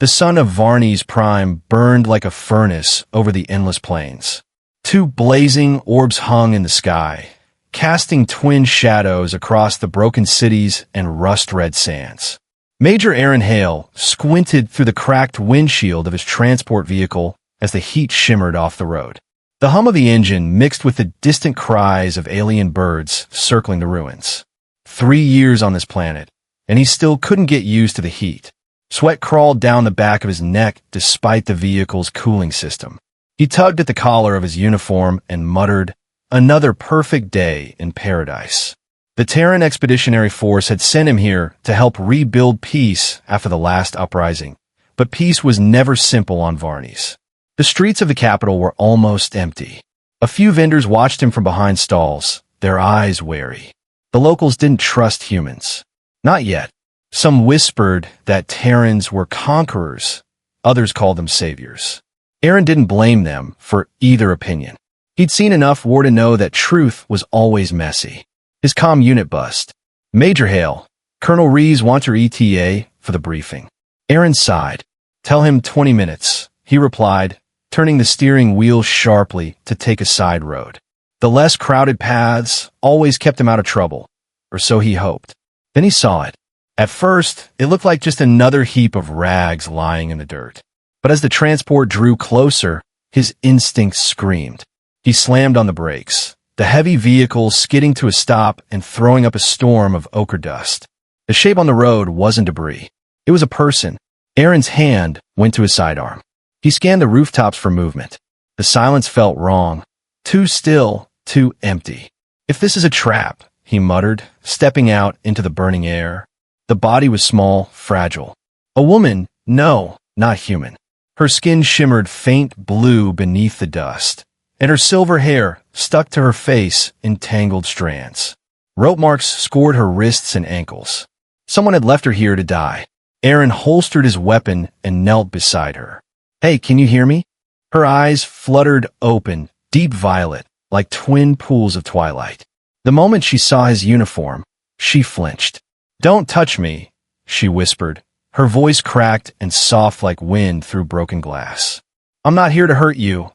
The sun of Varney's prime burned like a furnace over the endless plains. Two blazing orbs hung in the sky, casting twin shadows across the broken cities and rust-red sands. Major Aaron Hale squinted through the cracked windshield of his transport vehicle as the heat shimmered off the road. The hum of the engine mixed with the distant cries of alien birds circling the ruins. 3 years on this planet, and he still couldn't get used to the heat. Sweat crawled down the back of his neck despite the vehicle's cooling system. He tugged at the collar of his uniform and muttered, "Another perfect day in paradise." The Terran Expeditionary Force had sent him here to help rebuild peace after the last uprising, but peace was never simple on Varney's. The streets of the capital were almost empty. A few vendors watched him from behind stalls, their eyes wary. The locals didn't trust humans. Not yet. Some whispered that Terrans were conquerors, others called them saviors. Aaron didn't blame them for either opinion. He'd seen enough war to know that truth was always messy. His comm unit bust. "Major Hale, Colonel Rees wants your ETA for the briefing." Aaron sighed. "Tell him 20 minutes, he replied, turning the steering wheel sharply to take a side road. The less crowded paths always kept him out of trouble, or so he hoped. Then he saw it. At first, it looked like just another heap of rags lying in the dirt. But as the transport drew closer, his instincts screamed. He slammed on the brakes, the heavy vehicle skidding to a stop and throwing up a storm of ochre dust. The shape on the road wasn't debris. It was a person. Aaron's hand went to his sidearm. He scanned the rooftops for movement. The silence felt wrong. Too still, too empty. "If this is a trap," he muttered, stepping out into the burning air. The body was small, fragile. A woman? No, not human. Her skin shimmered faint blue beneath the dust, and her silver hair stuck to her face in tangled strands. Rope marks scored her wrists and ankles. Someone had left her here to die. Aaron holstered his weapon and knelt beside her. "Hey, can you hear me?" Her eyes fluttered open, deep violet, like twin pools of twilight. The moment she saw his uniform, she flinched. "Don't touch me," she whispered, her voice cracked and soft like wind through broken glass. "I'm not here to hurt you,"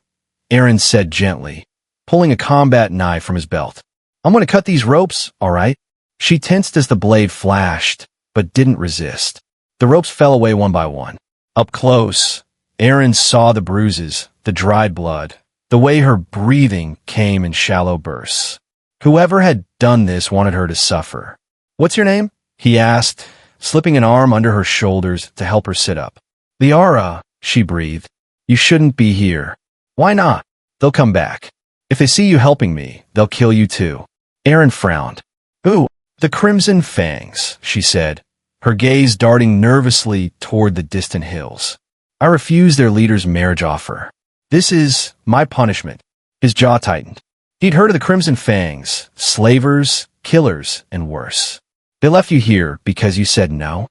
Aaron said gently, pulling a combat knife from his belt. "I'm going to cut these ropes, all right?" She tensed as the blade flashed, but didn't resist. The ropes fell away one by one. Up close, Aaron saw the bruises, the dried blood, the way her breathing came in shallow bursts. Whoever had done this wanted her to suffer. "What's your name?" he asked, slipping an arm under her shoulders to help her sit up. "Lyara," she breathed. "You shouldn't be here." "Why not?" "They'll come back. If they see you helping me, they'll kill you too." Aaron frowned. "Who?" "The Crimson Fangs," she said, her gaze darting nervously toward the distant hills. "I refused their leader's marriage offer. This is my punishment." His jaw tightened. He'd heard of the Crimson Fangs, slavers, killers, and worse. "They left you here because you said no?"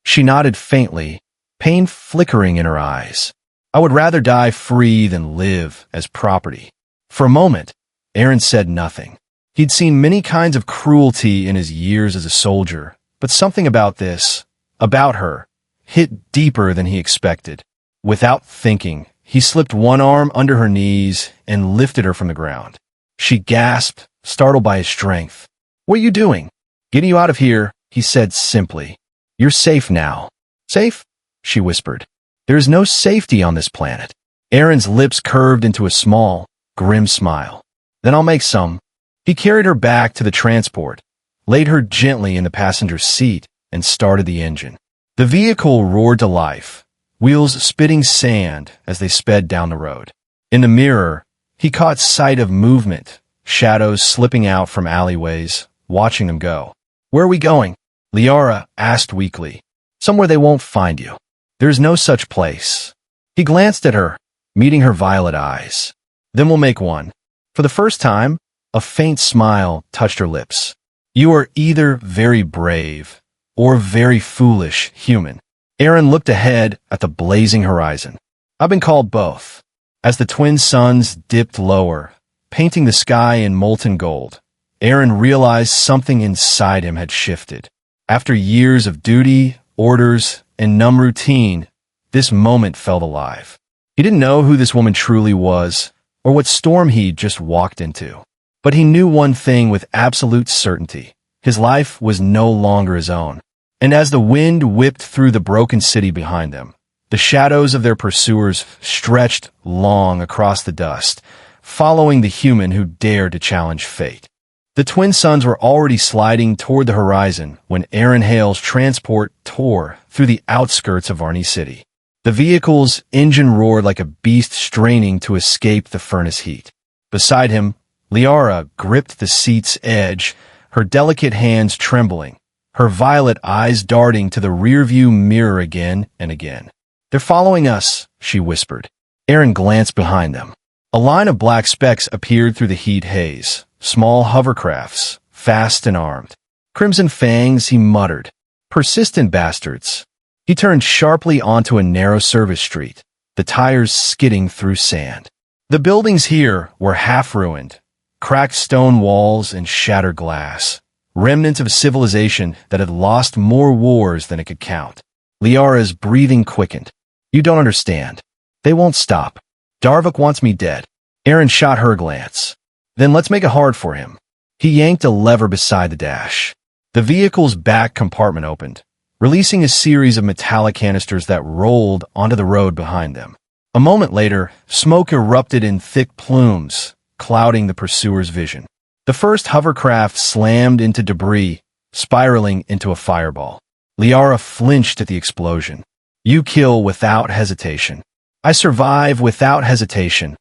She nodded faintly, pain flickering in her eyes. "I would rather die free than live as property." For a moment, Aaron said nothing. He'd seen many kinds of cruelty in his years as a soldier, but something about this, about her, hit deeper than he expected. Without thinking, he slipped one arm under her knees and lifted her from the ground. She gasped, startled by his strength. "What are you doing?" "Getting you out of here," he said simply. "You're safe now." "Safe?" she whispered. "There is no safety on this planet." Aaron's lips curved into a small, grim smile. "Then I'll make some." He carried her back to the transport, laid her gently in the passenger seat, and started the engine. The vehicle roared to life, wheels spitting sand as they sped down the road. In the mirror, he caught sight of movement, shadows slipping out from alleyways, watching them go. "Where are we going?" Lyara asked weakly. "Somewhere they won't find you. There's no such place." He glanced at her, meeting her violet eyes. "Then we'll make one." For the first time, a faint smile touched her lips. "You are either very brave or very foolish human." Aaron looked ahead at the blazing horizon. "I've been called both." As the twin suns dipped lower, painting the sky in molten gold, Aaron realized something inside him had shifted. After years of duty, orders, and numb routine, this moment felt alive. He didn't know who this woman truly was, or what storm he'd just walked into. But he knew one thing with absolute certainty. His life was no longer his own. And as the wind whipped through the broken city behind them, the shadows of their pursuers stretched long across the dust, following the human who dared to challenge fate. The twin suns were already sliding toward the horizon when Aaron Hale's transport tore through the outskirts of Arnie City. The vehicle's engine roared like a beast straining to escape the furnace heat. Beside him, Lyara gripped the seat's edge, her delicate hands trembling, her violet eyes darting to the rearview mirror again and again. "They're following us," she whispered. Aaron glanced behind them. A line of black specks appeared through the heat haze, small hovercrafts, fast and armed. "Crimson fangs," he muttered. "Persistent bastards." He turned sharply onto a narrow service street, the tires skidding through sand. The buildings here were half-ruined, cracked stone walls and shattered glass, remnants of a civilization that had lost more wars than it could count. Lyara's breathing quickened. "You don't understand. They won't stop. Darvik wants me dead." Aaron shot her a glance. "Then let's make it hard for him." He yanked a lever beside the dash. The vehicle's back compartment opened, releasing a series of metallic canisters that rolled onto the road behind them. A moment later, smoke erupted in thick plumes, clouding the pursuer's vision. The first hovercraft slammed into debris, spiraling into a fireball. Lyara flinched at the explosion. "You kill without hesitation." "I survive without hesitation,"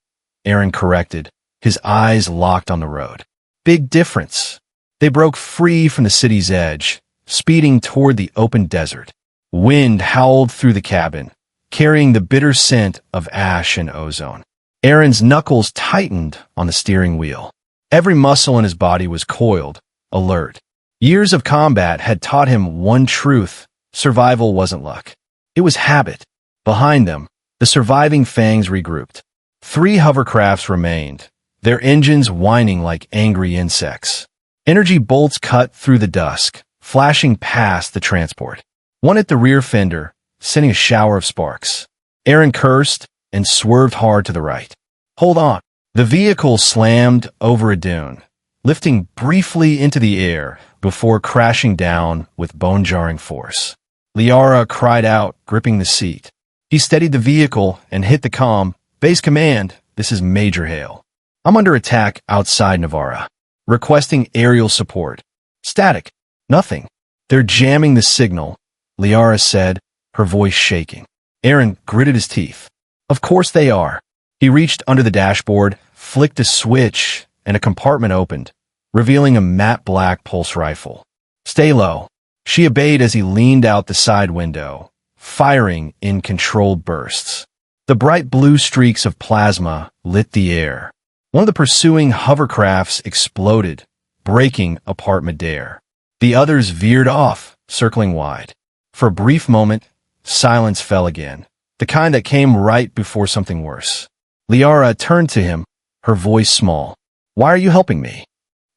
Aaron corrected, his eyes locked on the road. "Big difference." They broke free from the city's edge, speeding toward the open desert. Wind howled through the cabin, carrying the bitter scent of ash and ozone. Aaron's knuckles tightened on the steering wheel. Every muscle in his body was coiled, alert. Years of combat had taught him one truth: survival wasn't luck. It was habit. Behind them, the surviving fangs regrouped. 3 hovercrafts remained, their engines whining like angry insects. Energy bolts cut through the dusk, flashing past the transport. One hit the rear fender, sending a shower of sparks. Aaron cursed and swerved hard to the right. "Hold on." The vehicle slammed over a dune, lifting briefly into the air before crashing down with bone-jarring force. Lyara cried out, gripping the seat. He steadied the vehicle and hit the comm. "Base command, this is Major Hale. I'm under attack outside Nirvana. Requesting aerial support." "Static. Nothing." "They're jamming the signal," Lyara said, her voice shaking. Aaron gritted his teeth. "Of course they are." He reached under the dashboard, flicked a switch, and a compartment opened, revealing a matte black pulse rifle. "Stay low." She obeyed as he leaned out the side window, firing in controlled bursts. The bright blue streaks of plasma lit the air. One of the pursuing hovercrafts exploded, breaking apart midair. The others veered off, circling wide. For a brief moment, silence fell again, the kind that came right before something worse. Lyara turned to him, her voice small. "Why are you helping me?"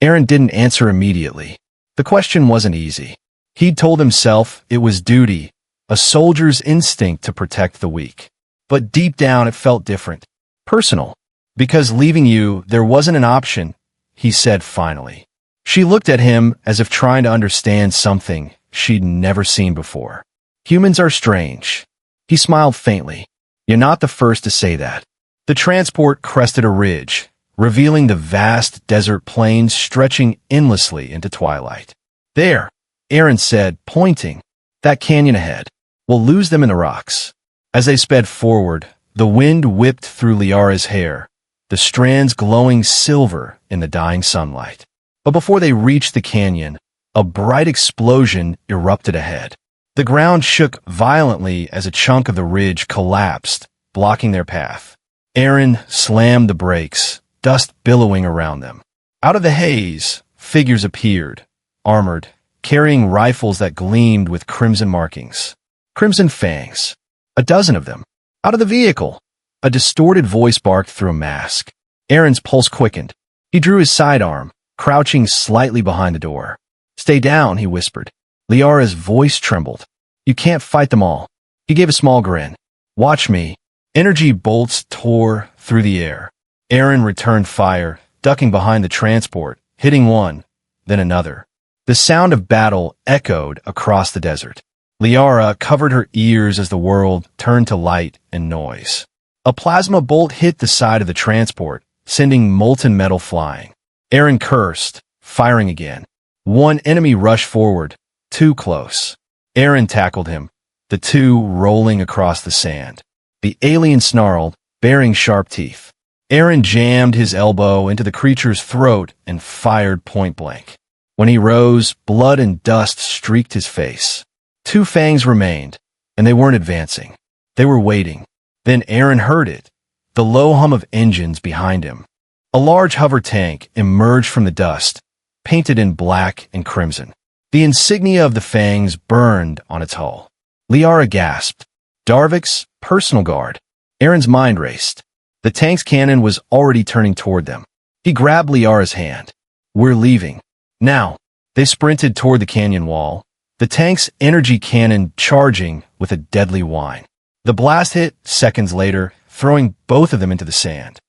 Aaron didn't answer immediately. The question wasn't easy. He'd told himself it was duty, a soldier's instinct to protect the weak. But deep down it felt different. Personal. "Because leaving you, there wasn't an option," he said finally. She looked at him as if trying to understand something she'd never seen before. "Humans are strange." He smiled faintly. "You're not the first to say that." The transport crested a ridge, revealing the vast desert plains stretching endlessly into twilight. "There," Aaron said, pointing. "That canyon ahead. We'll lose them in the rocks." As they sped forward, the wind whipped through Lyara's hair, the strands glowing silver in the dying sunlight. But before they reached the canyon, a bright explosion erupted ahead. The ground shook violently as a chunk of the ridge collapsed, blocking their path. Aaron slammed the brakes, dust billowing around them. Out of the haze, figures appeared, armored, carrying rifles that gleamed with crimson markings. Crimson fangs. 12 of them. "Out of the vehicle!" A distorted voice barked through a mask. Aaron's pulse quickened. He drew his sidearm, crouching slightly behind the door. "Stay down," he whispered. Lyara's voice trembled. "You can't fight them all." He gave a small grin. Watch me. Energy bolts tore through the air. Aaron returned fire, ducking behind the transport, hitting one, then another. The sound of battle echoed across the desert. Lyara covered her ears as the world turned to light and noise. A plasma bolt hit the side of the transport, sending molten metal flying. Aaron cursed, firing again. One enemy rushed forward, too close. Aaron tackled him, the two rolling across the sand. The alien snarled, baring sharp teeth. Aaron jammed his elbow into the creature's throat and fired point blank. When he rose, blood and dust streaked his face. Two fangs remained, and they weren't advancing. They were waiting. Then Aaron heard it, the low hum of engines behind him. A large hover tank emerged from the dust, painted in black and crimson. The insignia of the fangs burned on its hull. Lyara gasped. Darvik's personal guard. Aaron's mind raced. The tank's cannon was already turning toward them. He grabbed Liara's hand. We're leaving. Now. They sprinted toward the canyon wall, the tank's energy cannon charging with a deadly whine. The blast hit seconds later, throwing both of them into the sand.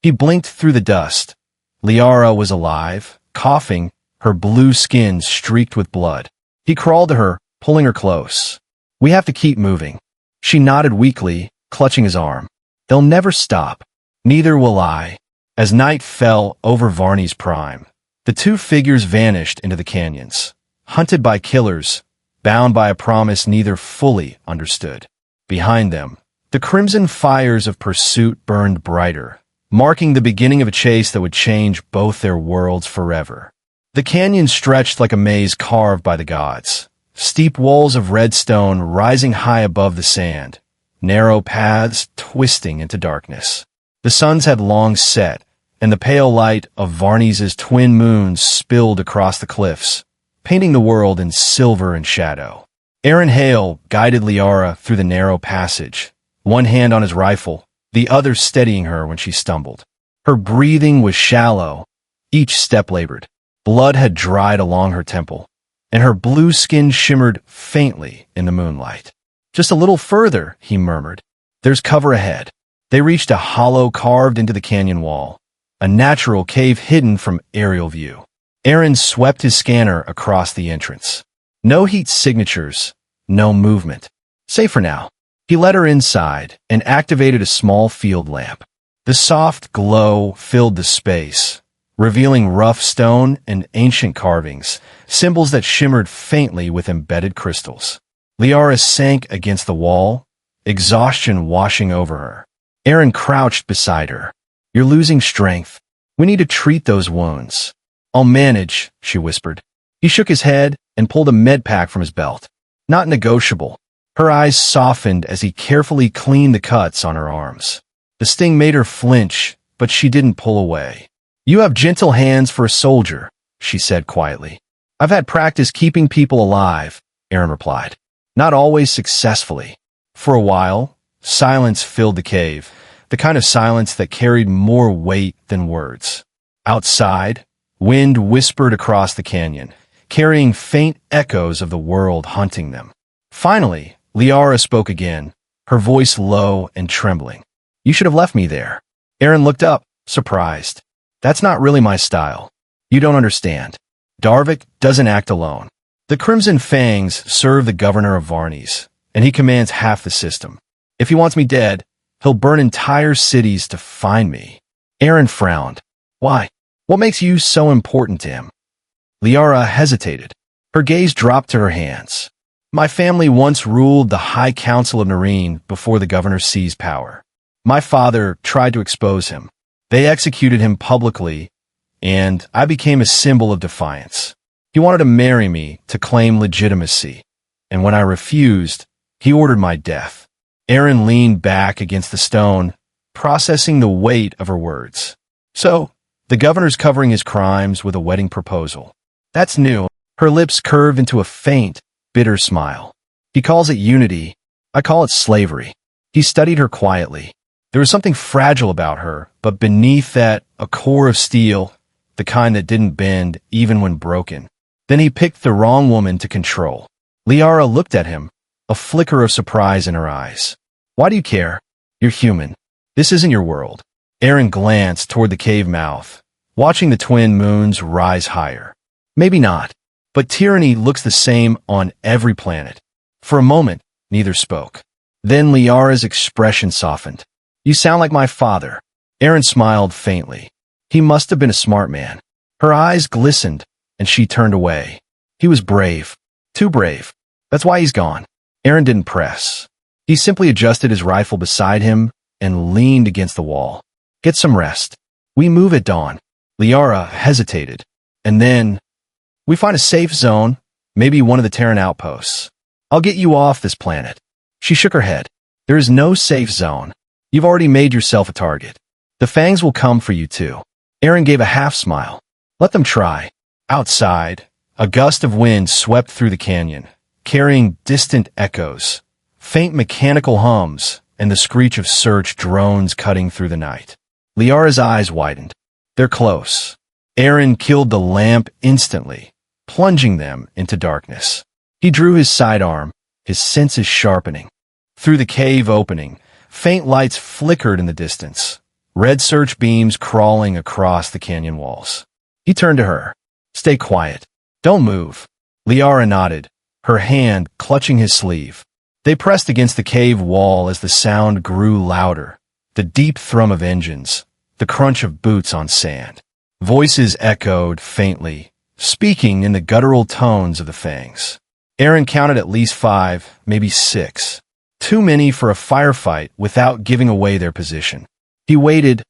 He blinked through the dust. Lyara was alive, coughing, her blue skin streaked with blood. He crawled to her, pulling her close. We have to keep moving. She nodded weakly, clutching his arm. They'll never stop. Neither will I. As night fell over Varney's prime, the two figures vanished into the canyons, hunted by killers, bound by a promise neither fully understood. Behind them, the crimson fires of pursuit burned brighter, marking the beginning of a chase that would change both their worlds forever. The canyon stretched like a maze carved by the gods, steep walls of red stone rising high above the sand, narrow paths twisting into darkness. The suns had long set, and the pale light of Varney's twin moons spilled across the cliffs, painting the world in silver and shadow. Aaron Hale guided Lyara through the narrow passage, one hand on his rifle, the other steadying her when she stumbled. Her breathing was shallow, each step labored. Blood had dried along her temple, and her blue skin shimmered faintly in the moonlight. Just a little further, he murmured. There's cover ahead. They reached a hollow carved into the canyon wall, a natural cave hidden from aerial view. Aaron swept his scanner across the entrance. No heat signatures, no movement. Safe for now. He led her inside and activated a small field lamp. The soft glow filled the space, revealing rough stone and ancient carvings, symbols that shimmered faintly with embedded crystals. Lyara sank against the wall, exhaustion washing over her. Aaron crouched beside her. You're losing strength. We need to treat those wounds. I'll manage, she whispered. He shook his head and pulled a med pack from his belt. Not negotiable. Her eyes softened as he carefully cleaned the cuts on her arms. The sting made her flinch, but she didn't pull away. You have gentle hands for a soldier, she said quietly. I've had practice keeping people alive, Aaron replied. Not always successfully. For a while, silence filled the cave, the kind of silence that carried more weight than words. Outside, wind whispered across the canyon, carrying faint echoes of the world hunting them. Finally, Lyara spoke again, her voice low and trembling. You should have left me there. Aaron looked up, surprised. That's not really my style. You don't understand. Darvik doesn't act alone. The Crimson Fangs serve the governor of Varney's, and he commands half the system. If he wants me dead, he'll burn entire cities to find me. Aaron frowned. Why? What makes you so important to him? Lyara hesitated. Her gaze dropped to her hands. My family once ruled the High Council of Nireen before the governor seized power. My father tried to expose him. They executed him publicly, and I became a symbol of defiance. He wanted to marry me to claim legitimacy, and when I refused, he ordered my death. Aaron leaned back against the stone, processing the weight of her words. So, the governor's covering his crimes with a wedding proposal. That's new. Her lips curved into a faint, bitter smile. He calls it unity. I call it slavery. He studied her quietly. There was something fragile about her, but beneath that, a core of steel, the kind that didn't bend even when broken. Then he picked the wrong woman to control. Lyara looked at him, a flicker of surprise in her eyes. Why do you care? You're human. This isn't your world. Aaron glanced toward the cave mouth, watching the twin moons rise higher. Maybe not, but tyranny looks the same on every planet. For a moment, neither spoke. Then Lyara's expression softened. You sound like my father. Aaron smiled faintly. He must have been a smart man. Her eyes glistened, and she turned away. He was brave. Too brave. That's why he's gone. Aaron didn't press. He simply adjusted his rifle beside him and leaned against the wall. Get some rest. We move at dawn. Lyara hesitated. And then, we find a safe zone, maybe one of the Terran outposts. I'll get you off this planet. She shook her head. There is no safe zone. You've already made yourself a target. The fangs will come for you too. Aaron gave a half smile. Let them try. Outside, a gust of wind swept through the canyon, carrying distant echoes, faint mechanical hums, and the screech of search drones cutting through the night. Lyara's eyes widened. They're close. Aaron killed the lamp instantly, plunging them into darkness. He drew his sidearm, his senses sharpening. Through the cave opening, faint lights flickered in the distance, red search beams crawling across the canyon walls. He turned to her. Stay quiet. Don't move. Lyara nodded, her hand clutching his sleeve. They pressed against the cave wall as the sound grew louder, the deep thrum of engines, the crunch of boots on sand. Voices echoed faintly, speaking in the guttural tones of the fangs. Aaron counted at least 5, maybe 6. Too many for a firefight without giving away their position. He waited,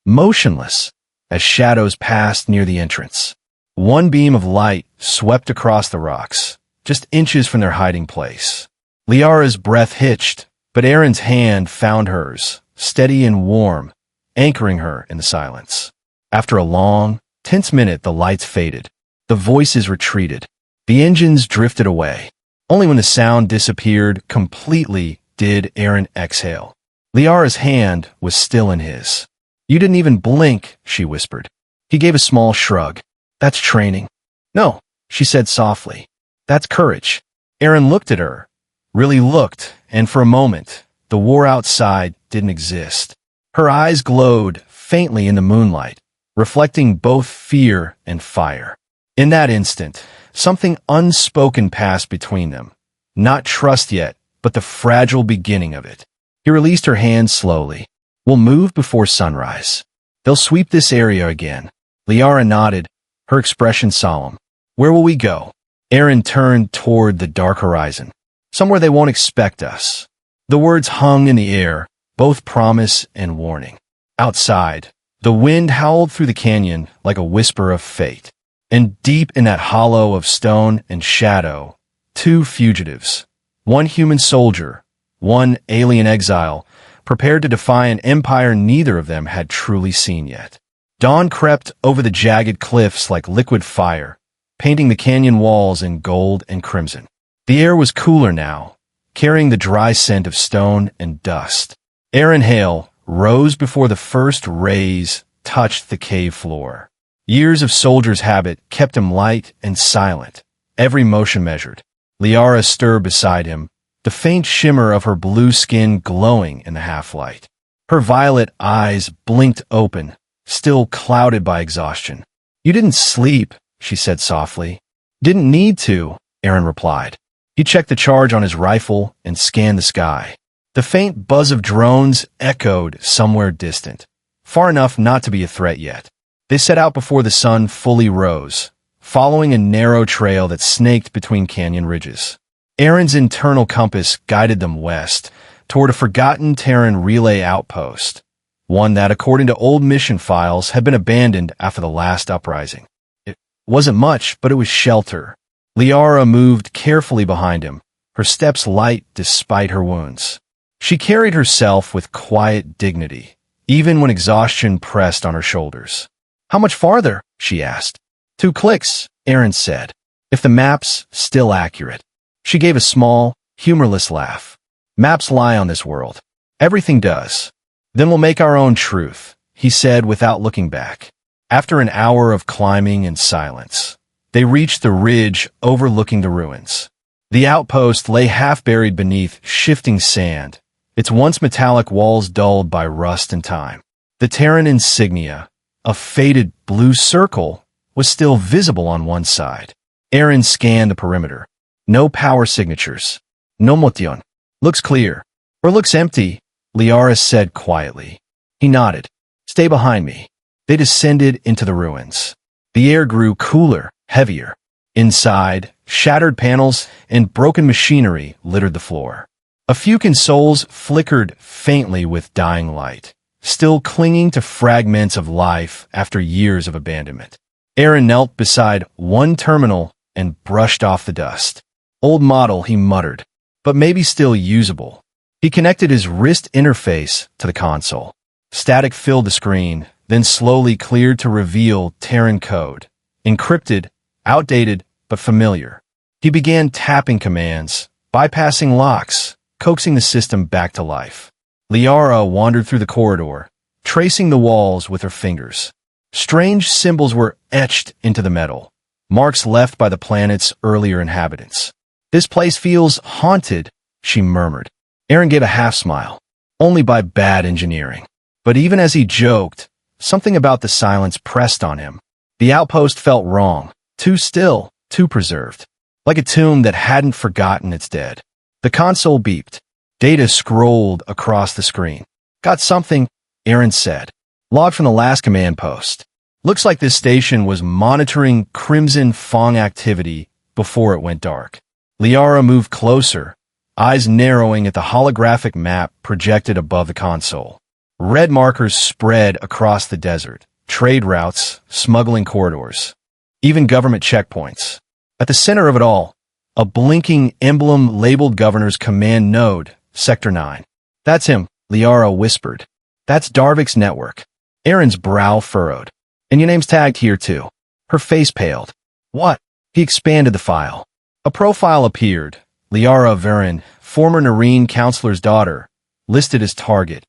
motionless, as shadows passed near the entrance. One beam of light swept across the rocks, just inches from their hiding place. Lyara's breath hitched, but Aaron's hand found hers, steady and warm, anchoring her in the silence. After a long, tense minute, the lights faded. The voices retreated. The engines drifted away. Only when the sound disappeared completely did Aaron exhale. Lyara's hand was still in his. You didn't even blink, she whispered. He gave a small shrug. That's training. No, she said softly. That's courage. Aaron looked at her, really looked, and for a moment, the war outside didn't exist. Her eyes glowed faintly in the moonlight, reflecting both fear and fire. In that instant, something unspoken passed between them. Not trust yet, but the fragile beginning of it. He released her hand slowly. We'll move before sunrise. They'll sweep this area again. Lyara nodded, her expression solemn. Where will we go? Aaron turned toward the dark horizon. Somewhere they won't expect us. The words hung in the air, both promise and warning. Outside, the wind howled through the canyon like a whisper of fate. And deep in that hollow of stone and shadow, 2 fugitives, one human soldier, one alien exile, prepared to defy an empire neither of them had truly seen yet. Dawn crept over the jagged cliffs like liquid fire, painting the canyon walls in gold and crimson. The air was cooler now, carrying the dry scent of stone and dust. Aaron Hale rose before the first rays touched the cave floor. Years of soldier's habit kept him light and silent, every motion measured. Lyara stirred beside him, the faint shimmer of her blue skin glowing in the half-light. Her violet eyes blinked open, still clouded by exhaustion. You didn't sleep, she said softly. Didn't need to, Aaron replied. He checked the charge on his rifle and scanned the sky. The faint buzz of drones echoed somewhere distant, far enough not to be a threat yet. They set out before the sun fully rose, following a narrow trail that snaked between canyon ridges. Aaron's internal compass guided them west, toward a forgotten Terran relay outpost, one that, according to old mission files, had been abandoned after the last uprising. It wasn't much, but it was shelter. Lyara moved carefully behind him, her steps light despite her wounds. She carried herself with quiet dignity, even when exhaustion pressed on her shoulders. How much farther? She asked. 2 clicks, Aaron said. If the map's still accurate. She gave a small, humorless laugh. Maps lie on this world. Everything does. Then we'll make our own truth, he said without looking back. After an hour of climbing and silence, they reached the ridge overlooking the ruins. The outpost lay half-buried beneath shifting sand, its once metallic walls dulled by rust and time. The Terran insignia, a faded blue circle, was still visible on one side. Aaron scanned the perimeter. No power signatures. No motion. Looks clear. Or looks empty, Lyara said quietly. He nodded. Stay behind me. They descended into the ruins. The air grew cooler, heavier. Inside, shattered panels and broken machinery littered the floor. A few consoles flickered faintly with dying light, still clinging to fragments of life after years of abandonment. Aaron knelt beside one terminal and brushed off the dust. Old model, he muttered, but maybe still usable. He connected his wrist interface to the console. Static filled the screen, then slowly cleared to reveal Terran code. Encrypted, outdated, but familiar. He began tapping commands, bypassing locks, coaxing the system back to life. Lyara wandered through the corridor, tracing the walls with her fingers. Strange symbols were etched into the metal, marks left by the planet's earlier inhabitants. This place feels haunted, she murmured. Aaron gave a half-smile. Only by bad engineering. But even as he joked, something about the silence pressed on him. The outpost felt wrong, too still, too preserved. Like a tomb that hadn't forgotten its dead. The console beeped. Data scrolled across the screen. Got something, Aaron said. Log from the last command post. Looks like this station was monitoring Crimson Fong activity before it went dark. Lyara moved closer, eyes narrowing at the holographic map projected above the console. Red markers spread across the desert, trade routes, smuggling corridors, even government checkpoints. At the center of it all, a blinking emblem labeled Governor's Command Node, Sector 9. That's him, Lyara whispered. That's Darvik's network. Aaron's brow furrowed. And your name's tagged here too. Her face paled. What? He expanded the file. A profile appeared. Lyara Verin, former Nirene counselor's daughter, listed as target.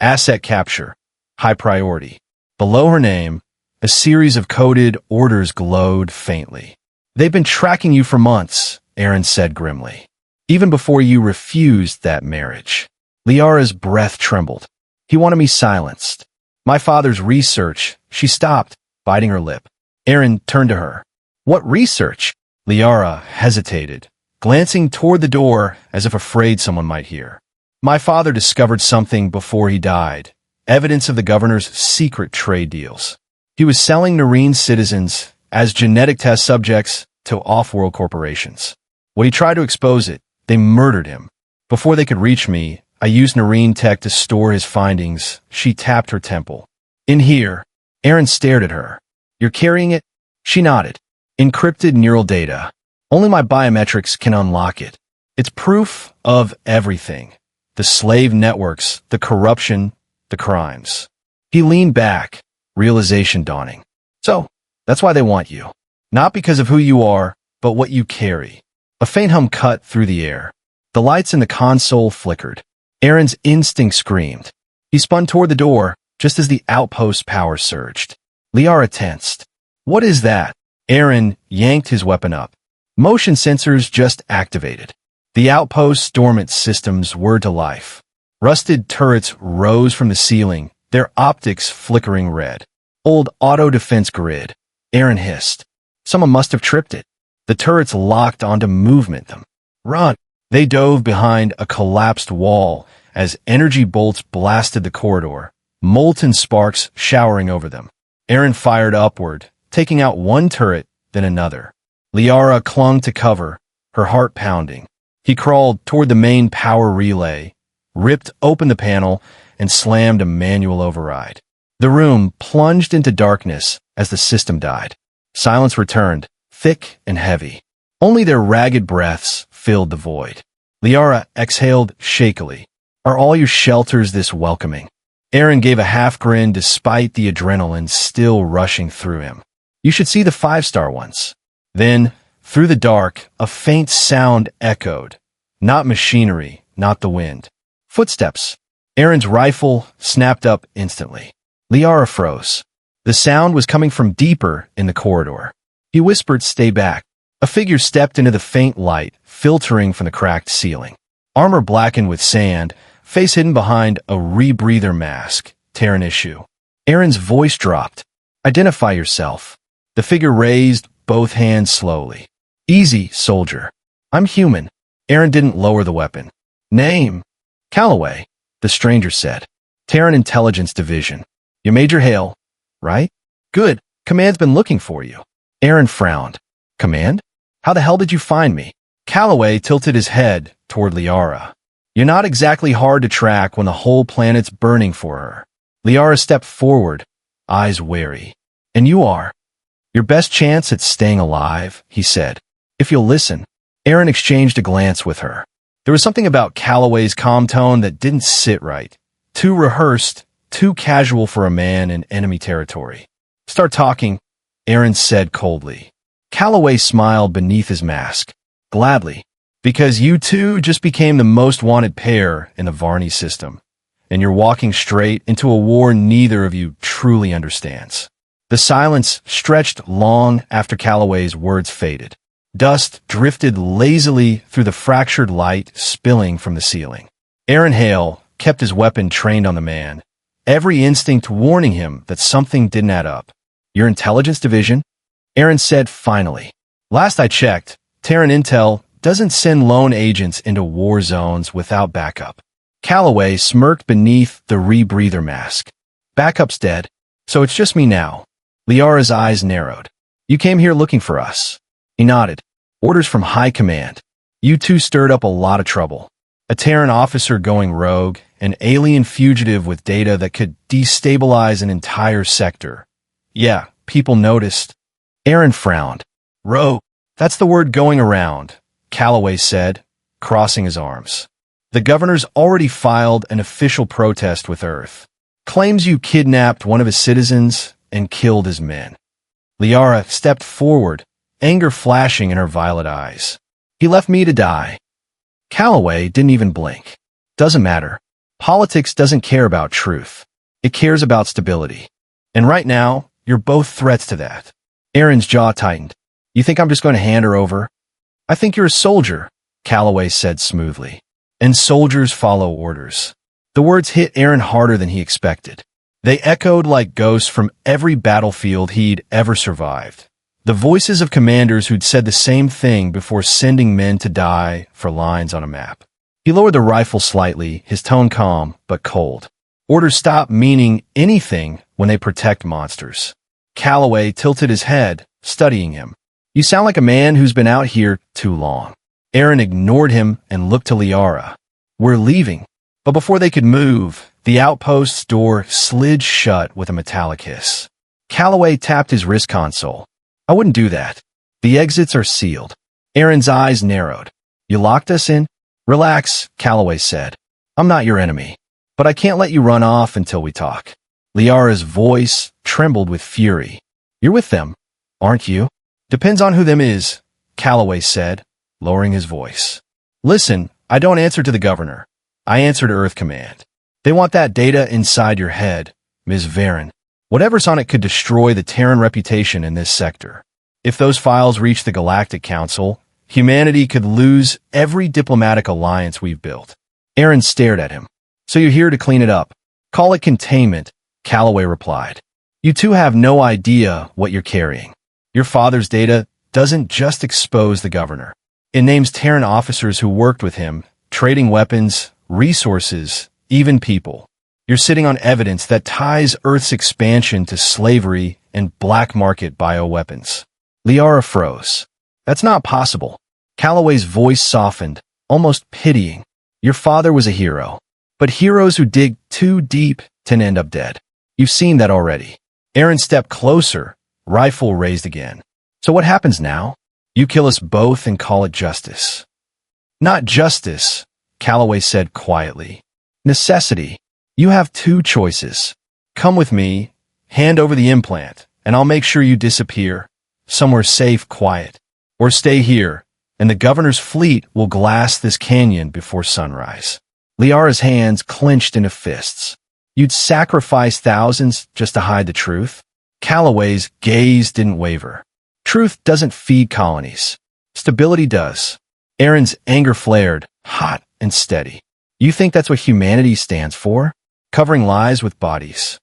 Asset capture. High priority. Below her name, a series of coded orders glowed faintly. They've been tracking you for months, Aaron said grimly. Even before you refused that marriage. Lyara's breath trembled. He wanted me silenced. My father's research. She stopped, biting her lip. Aaron turned to her. What research? Lyara hesitated, glancing toward the door as if afraid someone might hear. My father discovered something before he died. Evidence of the governor's secret trade deals. He was selling Nirene citizens as genetic test subjects to off-world corporations. When he tried to expose it, they murdered him. Before they could reach me, I used Nirene tech to store his findings. She tapped her temple. In here. Aaron stared at her. You're carrying it? She nodded. Encrypted neural data. Only my biometrics can unlock it. It's proof of everything. The slave networks, the corruption, the crimes. He leaned back, realization dawning. So, that's why they want you. Not because of who you are, but what you carry. A faint hum cut through the air. The lights in the console flickered. Aaron's instinct screamed. He spun toward the door, just as the outpost power surged. Lyara tensed. What is that? Aaron yanked his weapon up. Motion sensors just activated. The outpost's dormant systems were to life. Rusted turrets rose from the ceiling, their optics flickering red. Old auto-defense grid. Aaron hissed. Someone must have tripped it. The turrets locked onto movement them. Run! They dove behind a collapsed wall as energy bolts blasted the corridor, molten sparks showering over them. Aaron fired upward, taking out one turret, then another. Lyara clung to cover, her heart pounding. He crawled toward the main power relay, ripped open the panel, and slammed a manual override. The room plunged into darkness as the system died. Silence returned, thick and heavy. Only their ragged breaths filled the void. Lyara exhaled shakily. Are all your shelters this welcoming? Aaron gave a half grin despite the adrenaline still rushing through him. You should see the 5-star ones. Then, through the dark, a faint sound echoed. Not machinery, not the wind. Footsteps. Aaron's rifle snapped up instantly. Lyara froze. The sound was coming from deeper in the corridor. He whispered, stay back. A figure stepped into the faint light, filtering from the cracked ceiling. Armor blackened with sand, face hidden behind a rebreather mask. Terran issue. Aaron's voice dropped. Identify yourself. The figure raised both hands slowly. Easy, soldier. I'm human. Aaron didn't lower the weapon. Name? Calloway, the stranger said. Terran Intelligence Division. You're Major Hale, right? Good. Command's been looking for you. Aaron frowned. Command? How the hell did you find me? Calloway tilted his head toward Lyara. You're not exactly hard to track when the whole planet's burning for her. Lyara stepped forward, eyes wary. And you are? Your best chance at staying alive, he said. If you'll listen. Aaron exchanged a glance with her. There was something about Calloway's calm tone that didn't sit right. Too rehearsed, too casual for a man in enemy territory. Start talking, Aaron said coldly. Calloway smiled beneath his mask. Gladly. Because you two just became the most wanted pair in the Varney system. And you're walking straight into a war neither of you truly understands. The silence stretched long after Calloway's words faded. Dust drifted lazily through the fractured light spilling from the ceiling. Aaron Hale kept his weapon trained on the man, every instinct warning him that something didn't add up. Your intelligence division? Aaron said finally. Last I checked, Terran Intel doesn't send lone agents into war zones without backup. Calloway smirked beneath the rebreather mask. Backup's dead, so it's just me now. Lyara's eyes narrowed. You came here looking for us. He nodded. Orders from high command. You two stirred up a lot of trouble. A Terran officer going rogue, an alien fugitive with data that could destabilize an entire sector. Yeah, people noticed. Aaron frowned. Rogue, that's the word going around, Calloway said, crossing his arms. The governor's already filed an official protest with Earth. Claims you kidnapped one of his citizens and killed his men. Lyara stepped forward, anger flashing in her violet eyes. He left me to die. Calloway didn't even blink. Doesn't matter. Politics doesn't care about truth. It cares about stability. And right now, you're both threats to that. Aaron's jaw tightened. You think I'm just going to hand her over? I think you're a soldier, Calloway said smoothly. And soldiers follow orders. The words hit Aaron harder than he expected. They echoed like ghosts from every battlefield he'd ever survived. The voices of commanders who'd said the same thing before sending men to die for lines on a map. He lowered the rifle slightly, his tone calm but cold. Orders stop meaning anything when they protect monsters. Calloway tilted his head, studying him. You sound like a man who's been out here too long. Aaron ignored him and looked to Lyara. We're leaving. But before they could move, the outpost's door slid shut with a metallic hiss. Calloway tapped his wrist console. I wouldn't do that. The exits are sealed. Aaron's eyes narrowed. You locked us in? Relax, Calloway said. I'm not your enemy. But I can't let you run off until we talk. Lyara's voice trembled with fury. You're with them, aren't you? Depends on who them is, Calloway said, lowering his voice. Listen, I don't answer to the governor. I answer to Earth Command. They want that data inside your head, Ms. Varen. Whatever's on it could destroy the Terran reputation in this sector. If those files reach the Galactic Council, humanity could lose every diplomatic alliance we've built. Aaron stared at him. So you're here to clean it up. Call it containment, Calloway replied. You two have no idea what you're carrying. Your father's data doesn't just expose the governor. It names Terran officers who worked with him, trading weapons, resources, even people. You're sitting on evidence that ties Earth's expansion to slavery and black market bioweapons. Lyara froze. That's not possible. Calloway's voice softened, almost pitying. Your father was a hero. But heroes who dig too deep tend to end up dead. You've seen that already. Aaron stepped closer, rifle raised again. So what happens now? You kill us both and call it justice. Not justice, Calloway said quietly. Necessity. You have two choices. Come with me, hand over the implant, and I'll make sure you disappear, somewhere safe, quiet. Or stay here, and the governor's fleet will glass this canyon before sunrise. Lyara's hands clenched into fists. You'd sacrifice thousands just to hide the truth? Calloway's gaze didn't waver. Truth doesn't feed colonies. Stability does. Aaron's anger flared, hot and steady. You think that's what humanity stands for? Covering lies with bodies.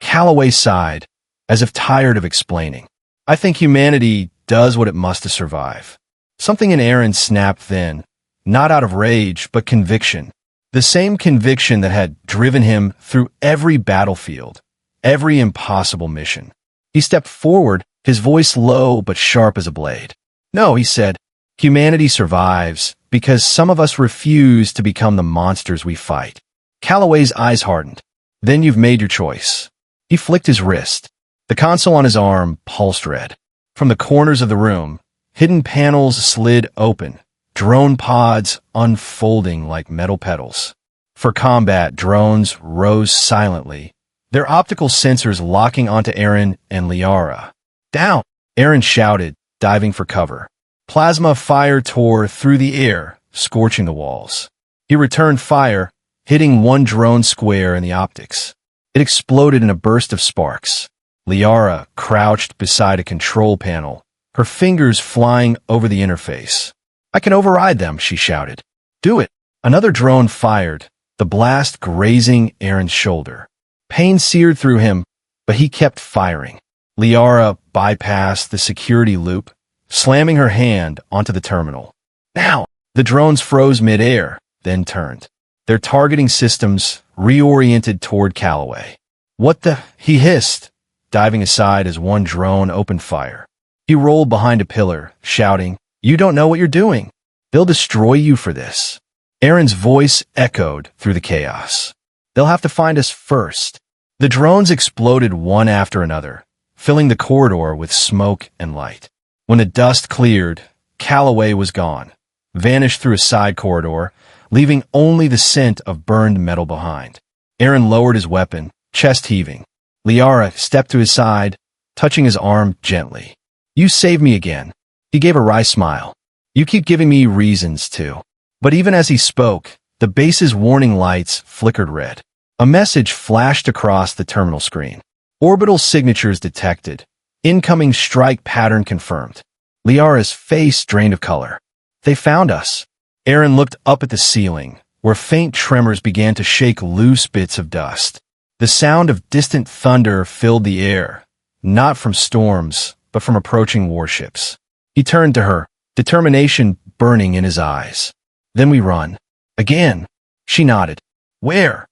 Calloway sighed, as if tired of explaining. I think humanity does what it must to survive. Something in Aaron snapped then, not out of rage, but conviction. The same conviction that had driven him through every battlefield, every impossible mission. He stepped forward, his voice low but sharp as a blade. No, he said, humanity survives because some of us refuse to become the monsters we fight. Calloway's eyes hardened. Then you've made your choice. He flicked his wrist. The console on his arm pulsed red. From the corners of the room, hidden panels slid open, drone pods unfolding like metal petals. For combat, drones rose silently, their optical sensors locking onto Aaron and Lyara. Down! Aaron shouted, diving for cover. Plasma fire tore through the air, scorching the walls. He returned fire, hitting one drone square in the optics. It exploded in a burst of sparks. Lyara crouched beside a control panel, her fingers flying over the interface. I can override them, she shouted. Do it. Another drone fired, the blast grazing Aaron's shoulder. Pain seared through him, but he kept firing. Lyara bypassed the security loop, slamming her hand onto the terminal. Now! The drones froze mid-air, then turned. Their targeting systems reoriented toward Calloway. What the? He hissed, diving aside as one drone opened fire. He rolled behind a pillar, shouting, You don't know what you're doing. They'll destroy you for this. Aaron's voice echoed through the chaos. They'll have to find us first. The drones exploded one after another, filling the corridor with smoke and light. When the dust cleared, Calloway was gone, vanished through a side corridor, leaving only the scent of burned metal behind. Aaron lowered his weapon, chest heaving. Lyara stepped to his side, touching his arm gently. You saved me again. He gave a wry smile. You keep giving me reasons to. But even as he spoke, the base's warning lights flickered red. A message flashed across the terminal screen. Orbital signatures detected. Incoming strike pattern confirmed. Lyara's face drained of color. They found us. Aaron looked up at the ceiling, where faint tremors began to shake loose bits of dust. The sound of distant thunder filled the air, not from storms, but from approaching warships. He turned to her, determination burning in his eyes. Then we run. Again. She nodded. Where?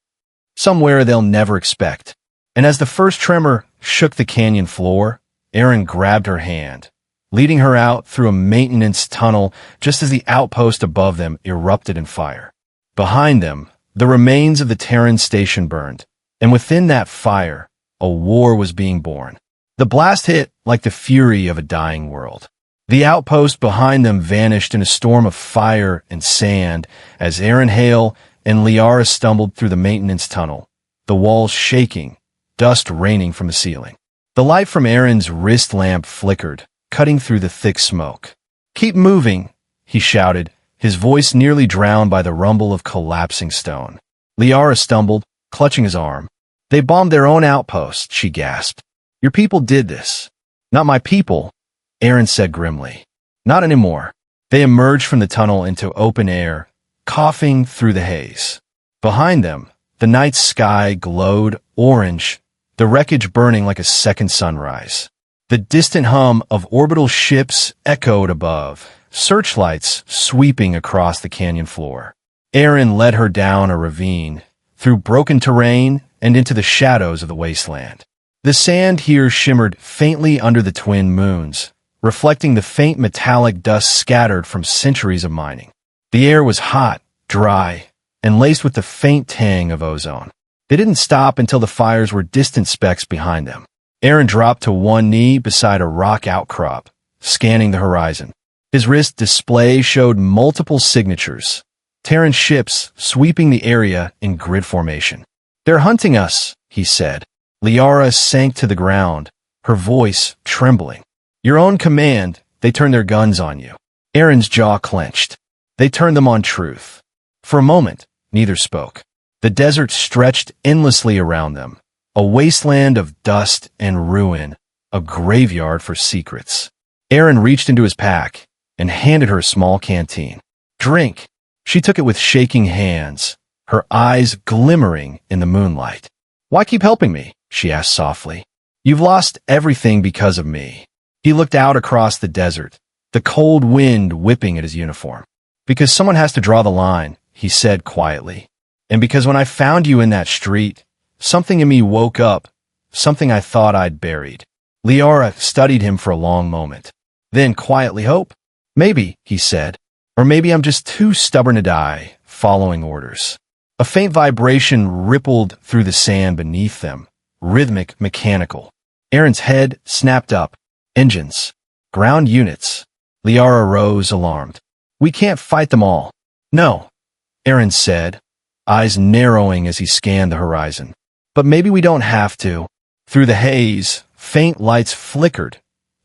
Somewhere they'll never expect. And as the first tremor shook the canyon floor, Aaron grabbed her hand, leading her out through a maintenance tunnel just as the outpost above them erupted in fire. Behind them, the remains of the Terran station burned, and within that fire, a war was being born. The blast hit like the fury of a dying world. The outpost behind them vanished in a storm of fire and sand as Aaron Hale and Lyara stumbled through the maintenance tunnel, the walls shaking, dust raining from the ceiling. The light from Aaron's wrist lamp flickered, cutting through the thick smoke. Keep moving, he shouted, his voice nearly drowned by the rumble of collapsing stone. Lyara stumbled, clutching his arm. They bombed their own outpost, she gasped. Your people did this. Not my people, Aaron said grimly. Not anymore. They emerged from the tunnel into open air, coughing through the haze. Behind them, the night sky glowed orange, the wreckage burning like a second sunrise. The distant hum of orbital ships echoed above, searchlights sweeping across the canyon floor. Aaron led her down a ravine, through broken terrain and into the shadows of the wasteland. The sand here shimmered faintly under the twin moons, reflecting the faint metallic dust scattered from centuries of mining. The air was hot, dry, and laced with the faint tang of ozone. They didn't stop until the fires were distant specks behind them. Aaron dropped to one knee beside a rock outcrop, scanning the horizon. His wrist display showed multiple signatures, Terran ships sweeping the area in grid formation. They're hunting us, he said. Lyara sank to the ground, her voice trembling. Your own command, they turned their guns on you. Aaron's jaw clenched. They turned them on truth. For a moment, neither spoke. The desert stretched endlessly around them, a wasteland of dust and ruin, a graveyard for secrets. Aaron reached into his pack, and handed her a small canteen. Drink. She took it with shaking hands, her eyes glimmering in the moonlight. Why keep helping me? She asked softly. You've lost everything because of me. He looked out across the desert, the cold wind whipping at his uniform. Because someone has to draw the line, he said quietly. And because when I found you in that street, something in me woke up, something I thought I'd buried. Lyara studied him for a long moment. Then quietly, hope? Maybe, he said. Or maybe I'm just too stubborn to die, following orders. A faint vibration rippled through the sand beneath them, rhythmic, mechanical. Aaron's head snapped up. Engines. Ground units. Lyara rose, alarmed. We can't fight them all. No, Aaron said, eyes narrowing as he scanned the horizon. But maybe we don't have to. Through the haze, faint lights flickered,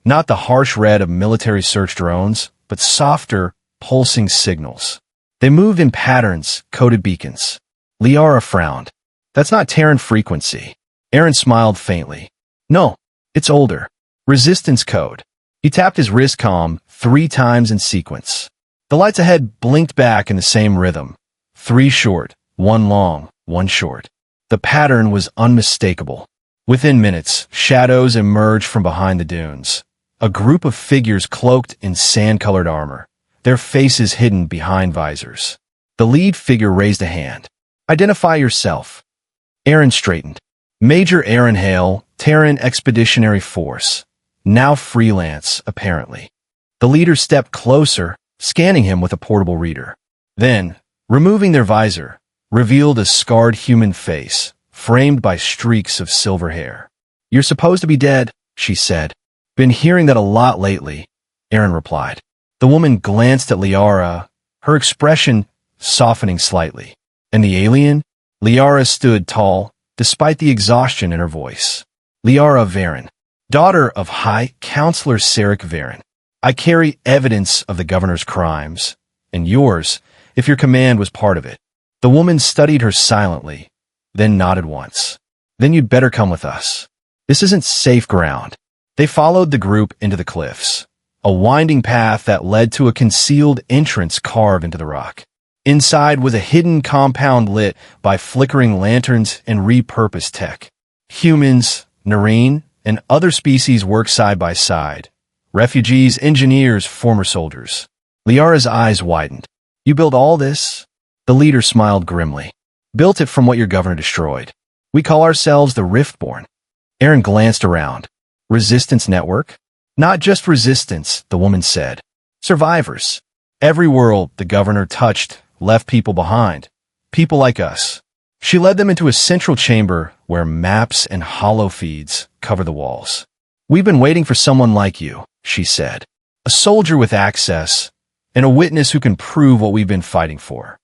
not the harsh red of military search drones, but softer, pulsing signals. They moved in patterns, coded beacons. Lyara frowned. That's not Terran frequency. Aaron smiled faintly. No, it's older. Resistance code. He tapped his wrist comm 3 times in sequence. The lights ahead blinked back in the same rhythm. 3 short, 1 long, 1 short. The pattern was unmistakable. Within minutes, shadows emerged from behind the dunes. A group of figures cloaked in sand-colored armor, their faces hidden behind visors. The lead figure raised a hand. Identify yourself. Aaron straightened. Major Aaron Hale, Terran Expeditionary Force. Now freelance, apparently. The leader stepped closer, scanning him with a portable reader. Then, removing their visor, revealed a scarred human face, framed by streaks of silver hair. You're supposed to be dead, she said. Been hearing that a lot lately, Aaron replied. The woman glanced at Lyara, her expression softening slightly. And the alien? Lyara stood tall, despite the exhaustion in her voice. Lyara Varen, daughter of High Counselor Sarek Varen. I carry evidence of the governor's crimes, and yours, if your command was part of it. The woman studied her silently, then nodded once. Then you'd better come with us. This isn't safe ground. They followed the group into the cliffs, a winding path that led to a concealed entrance carved into the rock. Inside was a hidden compound lit by flickering lanterns and repurposed tech. Humans, Nirax, and other species work side by side. Refugees, engineers, former soldiers. Lyara's eyes widened. You built all this? The leader smiled grimly. Built it from what your governor destroyed. We call ourselves the Riftborn. Aaron glanced around. Resistance network? Not just resistance, the woman said. Survivors. Every world the governor touched left people behind. People like us. She led them into a central chamber where maps and hollow feeds cover the walls. We've been waiting for someone like you, she said. A soldier with access, and a witness who can prove what we've been fighting for.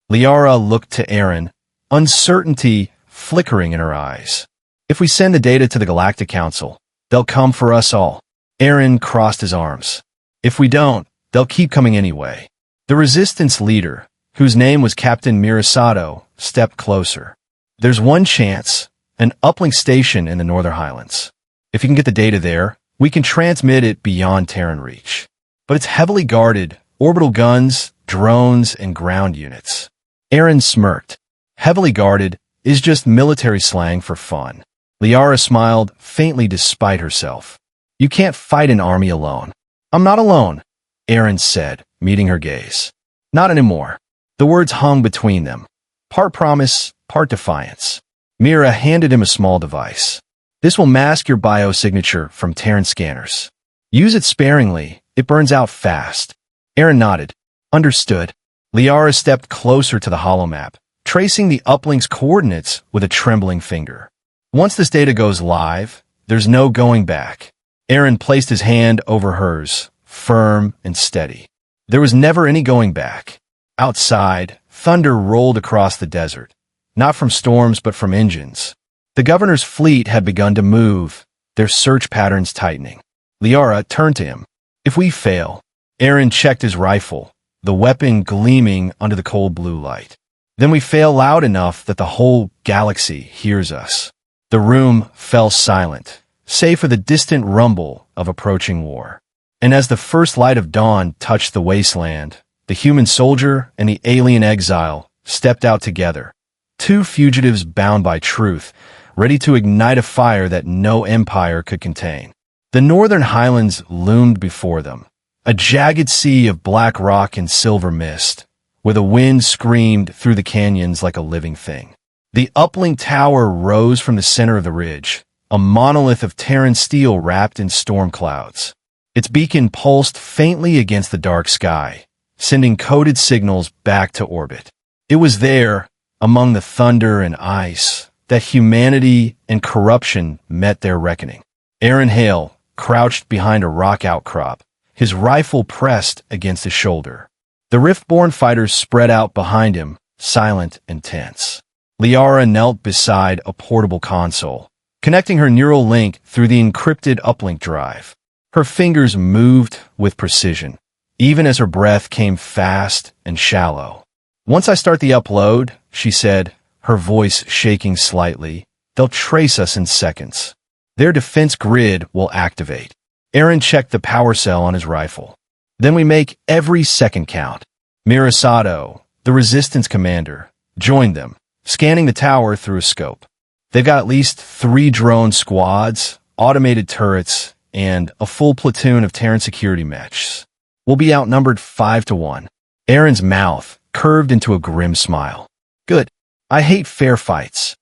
Lyara looked to Aaron, uncertainty flickering in her eyes. If we send the data to the Galactic Council, they'll come for us all. Aaron crossed his arms. If we don't, they'll keep coming anyway. The resistance leader, whose name was Captain Mirasato, stepped closer. There's one chance, an uplink station in the Northern Highlands. If you can get the data there, we can transmit it beyond Terran reach. But it's heavily guarded, orbital guns, drones, and ground units. Aaron smirked. Heavily guarded is just military slang for fun. Lyara smiled faintly despite herself. You can't fight an army alone. I'm not alone, Aaron said, meeting her gaze. Not anymore. The words hung between them. Part promise, part defiance. Mira handed him a small device. This will mask your biosignature from Terran scanners. Use it sparingly. It burns out fast. Aaron nodded. Understood. Lyara stepped closer to the holomap, tracing the uplink's coordinates with a trembling finger. Once this data goes live, there's no going back. Aaron placed his hand over hers, firm and steady. There was never any going back. Outside, thunder rolled across the desert, not from storms but from engines. The governor's fleet had begun to move, their search patterns tightening. Lyara turned to him. If we fail, Aaron checked his rifle, the weapon gleaming under the cold blue light. Then we fail loud enough that the whole galaxy hears us. The room fell silent, save for the distant rumble of approaching war. And as the first light of dawn touched the wasteland, the human soldier and the alien exile stepped out together, two fugitives bound by truth, ready to ignite a fire that no empire could contain. The northern highlands loomed before them, a jagged sea of black rock and silver mist, where the wind screamed through the canyons like a living thing. The uplink tower rose from the center of the ridge, a monolith of Terran steel wrapped in storm clouds. Its beacon pulsed faintly against the dark sky, sending coded signals back to orbit. It was there, among the thunder and ice, that humanity and corruption met their reckoning. Aaron Hale crouched behind a rock outcrop, his rifle pressed against his shoulder. The Rift-born fighters spread out behind him, silent and tense. Lyara knelt beside a portable console, connecting her neural link through the encrypted uplink drive. Her fingers moved with precision, even as her breath came fast and shallow. "Once I start the upload," she said, her voice shaking slightly, "they'll trace us in seconds. Their defense grid will activate." Aaron checked the power cell on his rifle. "Then we make every second count." Mirasato, the resistance commander, joined them, scanning the tower through a scope. "They've got at least 3 drone squads, automated turrets, and a full platoon of Terran security mechs. We'll be outnumbered 5-1. Aaron's mouth curved into a grim smile. "Good. I hate fair fights."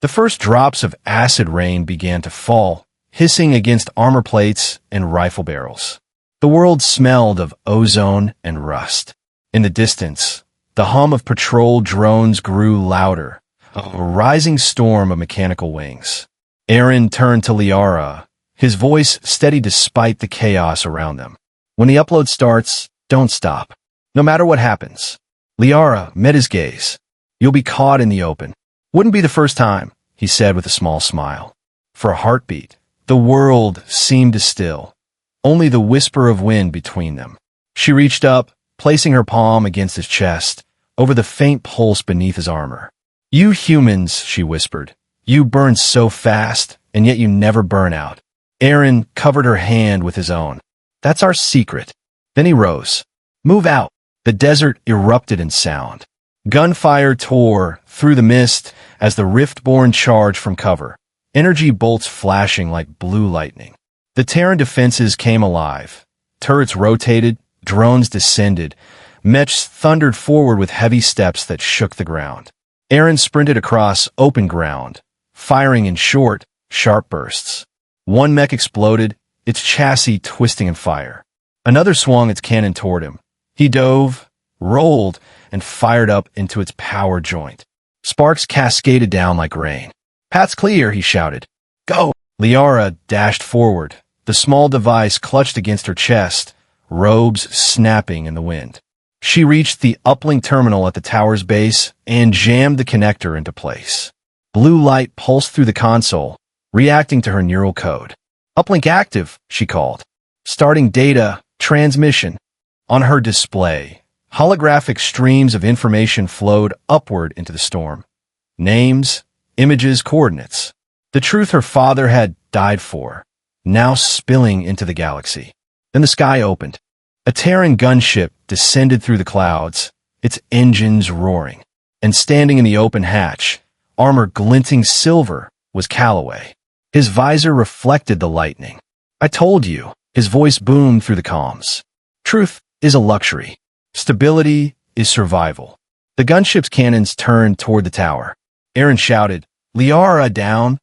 The first drops of acid rain began to fall, hissing against armor plates and rifle barrels. The world smelled of ozone and rust. In the distance, the hum of patrol drones grew louder, a rising storm of mechanical wings. Aaron turned to Lyara, his voice steady despite the chaos around them. "When the upload starts, don't stop. No matter what happens." Lyara met his gaze. "You'll be caught in the open." "Wouldn't be the first time," he said with a small smile. For a heartbeat, the world seemed to still, only the whisper of wind between them. She reached up, placing her palm against his chest, over the faint pulse beneath his armor. "You humans," she whispered, "you burn so fast, and yet you never burn out." Aaron covered her hand with his own. "That's our secret." Then he rose. "Move out." The desert erupted in sound. Gunfire tore through the mist as the Rift-born charged from cover, energy bolts flashing like blue lightning. The Terran defenses came alive. Turrets rotated, drones descended, mechs thundered forward with heavy steps that shook the ground. Aaron sprinted across open ground, firing in short, sharp bursts. One mech exploded, its chassis twisting in fire. Another swung its cannon toward him. He dove, rolled, and fired up into its power joint. Sparks cascaded down like rain. "Path's clear," he shouted. "Go!" Lyara dashed forward, the small device clutched against her chest, robes snapping in the wind. She reached the uplink terminal at the tower's base and jammed the connector into place. Blue light pulsed through the console, reacting to her neural code. "Uplink active," she called. "Starting data transmission." On her display, holographic streams of information flowed upward into the storm. Names, images, coordinates. The truth her father had died for, now spilling into the galaxy. Then the sky opened. A Terran gunship descended through the clouds, its engines roaring. And standing in the open hatch, armor glinting silver, was Calloway. His visor reflected the lightning. "I told you," his voice boomed through the comms. "Truth is a luxury. Stability is survival." The gunship's cannons turned toward the tower. Aaron shouted, "Lyara down!"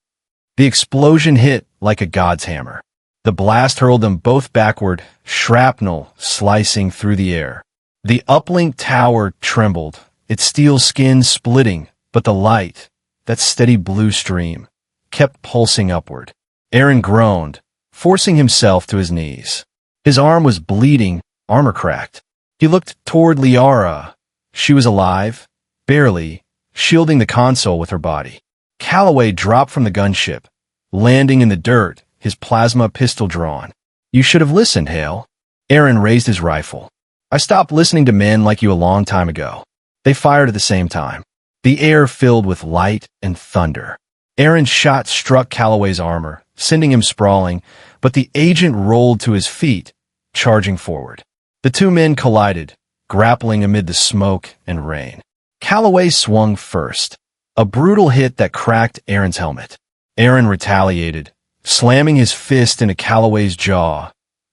The explosion hit like a god's hammer. The blast hurled them both backward, shrapnel slicing through the air. The uplink tower trembled, its steel skin splitting, but the light, that steady blue stream, kept pulsing upward. Aaron groaned, forcing himself to his knees. His arm was bleeding, armor cracked. He looked toward Lyara. She was alive, barely, shielding the console with her body. Calloway dropped from the gunship, landing in the dirt, his plasma pistol drawn. "You should have listened, Hale." Aaron raised his rifle. "I stopped listening to men like you a long time ago." They fired at the same time. The air filled with light and thunder. Aaron's shot struck Calloway's armor, sending him sprawling, but the agent rolled to his feet, charging forward. The two men collided, grappling amid the smoke and rain. Calloway swung first, a brutal hit that cracked Aaron's helmet. Aaron retaliated, slamming his fist into Calloway's jaw,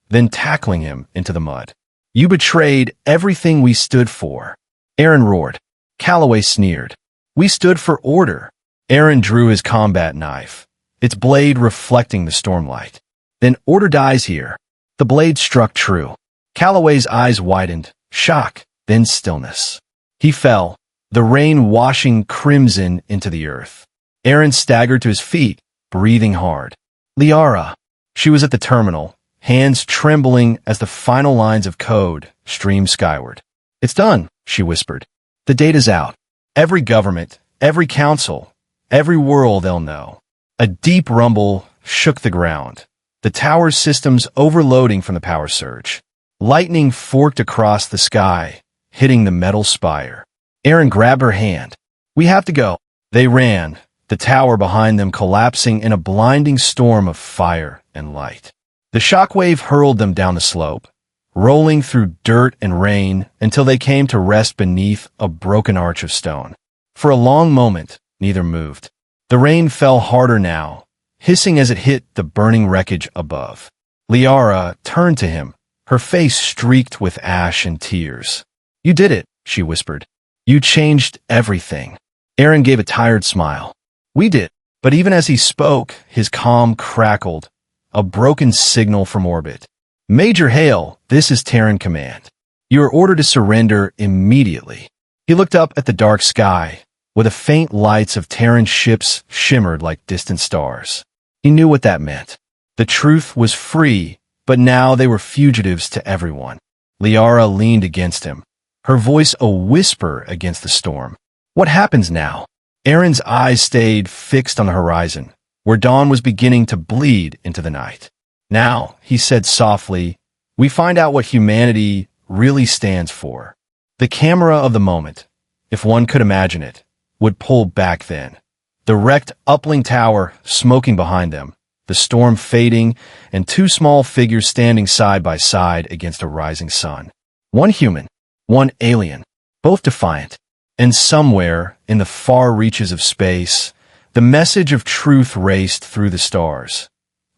then tackling him into the mud. "You betrayed everything we stood for," Aaron roared. Calloway sneered. "We stood for order." Aaron drew his combat knife, its blade reflecting the stormlight. "Then order dies here." The blade struck true. Calloway's eyes widened, shock, then stillness. He fell, the rain washing crimson into the earth. Aaron staggered to his feet, breathing hard. Lyara. She was at the terminal, hands trembling as the final lines of code streamed skyward. "It's done," she whispered. "The data's out. Every government, every council, every world they'll know." A deep rumble shook the ground, the tower's systems overloading from the power surge. Lightning forked across the sky, hitting the metal spire. Aaron grabbed her hand. "We have to go." They ran, the tower behind them collapsing in a blinding storm of fire and light. The shockwave hurled them down the slope, rolling through dirt and rain until they came to rest beneath a broken arch of stone. For a long moment, neither moved. The rain fell harder now, hissing as it hit the burning wreckage above. Lyara turned to him, her face streaked with ash and tears. "You did it," she whispered. "You changed everything." Aaron gave a tired smile. "We did." But even as he spoke, his calm crackled, a broken signal from orbit. "Major Hale, this is Terran Command. You are ordered to surrender immediately." He looked up at the dark sky, where the faint lights of Terran ships shimmered like distant stars. He knew what that meant. The truth was free, but now they were fugitives to everyone. Lyara leaned against him, her voice a whisper against the storm. "What happens now?" Aaron's eyes stayed fixed on the horizon, where dawn was beginning to bleed into the night. "Now," he said softly, "we find out what humanity really stands for." The camera of the moment, if one could imagine it, would pull back then. The wrecked uplink tower smoking behind them, the storm fading, and two small figures standing side by side against a rising sun. One human, one alien, both defiant. And somewhere, in the far reaches of space, the message of truth raced through the stars.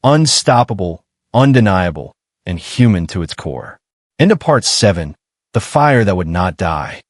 Unstoppable, undeniable, and human to its core. Into Part 7, The Fire That Would Not Die.